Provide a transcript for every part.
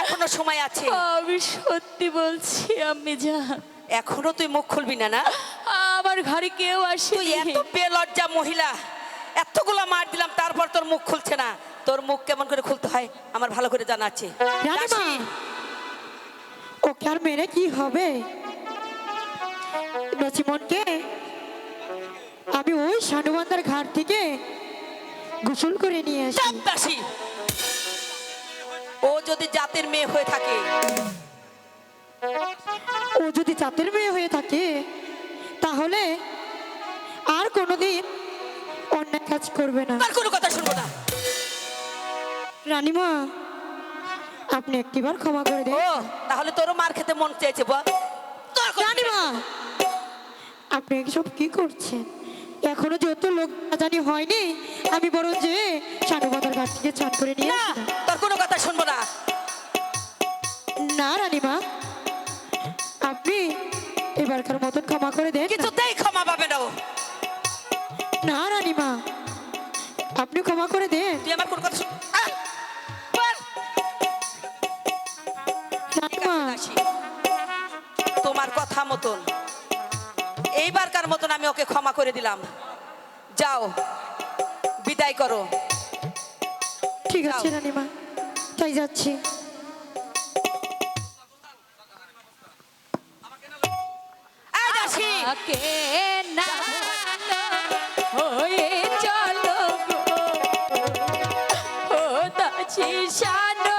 এখনো সময় আছে। আমি সত্যি বলছি আম্মি জান, এখনো তুই মুখ খুলবি না? না, আমার ঘরে কেউ আসে। তুই এত বেলজ্জা মহিলা, এতগুলো মার দিলাম তারপর তোর মুখ খুলছে না। তোর মুখ কেমন করে খুলতে হয় আমার ভালো করে জানা আছে। ওকে আর মেরে কি হবে? নচিমনকে আমি ওই সানুবান্দার ঘাট থেকে গোসল করে নিয়ে আসি। ও যদি জাতের মেয়ে হয়ে থাকে জাতের মেয়ে হয়ে থাকে তাহলে আর কোনোদিন অন্যায় কাজ করবে না। আর কোনো কথা শুনবো না। রানীমা, আপনি একটিবার ক্ষমা করে ও দেন। তাহলে তোরও মার খেতে মন চেয়েছে বল। তোর কথা- রানীমা, আপনি এসব কি করছেন? এখনো যত লোক জানি হয়নি, আমি বরং যে সানুবাজার ঘাট থেকে চান করে নিয়ে না, আসি না। তোর কোনো কথা শুনবো না। না রানীমা, আপনি এবারকার মতন ক্ষমা করে দেন না। কিছুতেই ক্ষমা পাবে না ও। না রানীমা, আপনি ক্ষমা করে দেন। তুই আমার কোনো কথা শুন বল। রানীমা, আসি। তোমার কথা মতন এইবারকার মতন আমি ওকে ক্ষমা করে দিলাম। যাও, বিদায় করো। ঠিক আছে যাও। রানীমা, তাই যাচ্ছি। এই দাসী, আমাকে না হয়ে চলো গো, ও দাসী সানো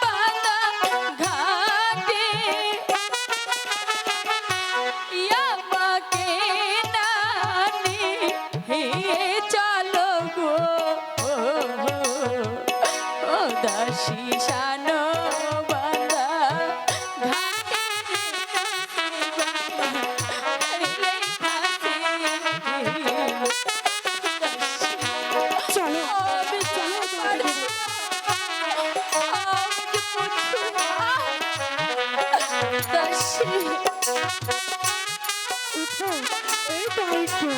বাঁধা ঘাটে, আমাকে না নিয়ে চলো গো, ও দাসী সানো বাঁধা ঘাটে, চলো আমি চলো পারছি না। আমাকে পুত্র দাসী, উঠো, এই তো উঠো।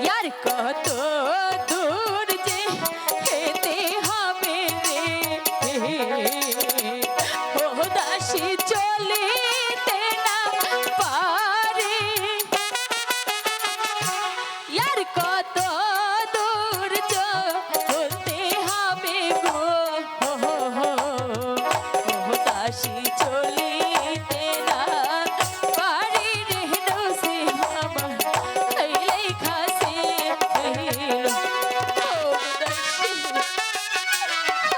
यार কত দূর যে যেতে হবে রে, ও দাসী চলিতে না পারে, यार কত দূর চলতে হবে গো, ও দাসী চলিতে না পারি রে, দোষে আমার এই লেখা সে, ও দাসী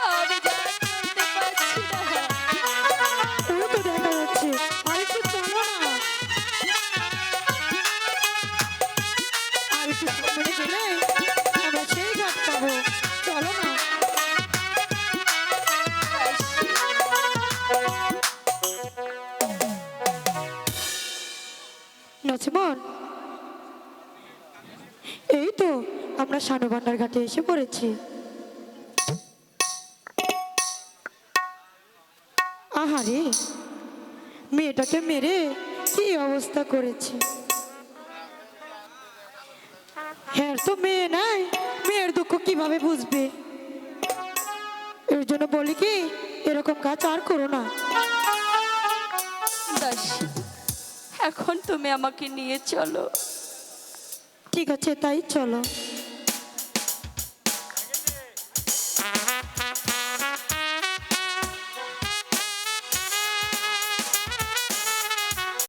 আমি যা করতে পারছি না। ওই তো দেখা যাচ্ছে, আর একটু চলো না। আর একটু সামনে গেলে আমরা সেই ঘাট পাবো। চলো না। নচমন, এই তো আমরা সানুবান্ডার ঘাটে এসে পড়েছি। আহারে, মেয়েটাকে মেরে কি অবস্থা করেছে। হ্যাঁ, তো মেয়ে নাই, মেয়ের দুঃখ কিভাবে বুঝবে? এর জন্য বলি কি, এরকম কাজ আর করো না। দাসী, এখন তুমি আমাকে নিয়ে চলো। ঠিক আছে, তাই চলো।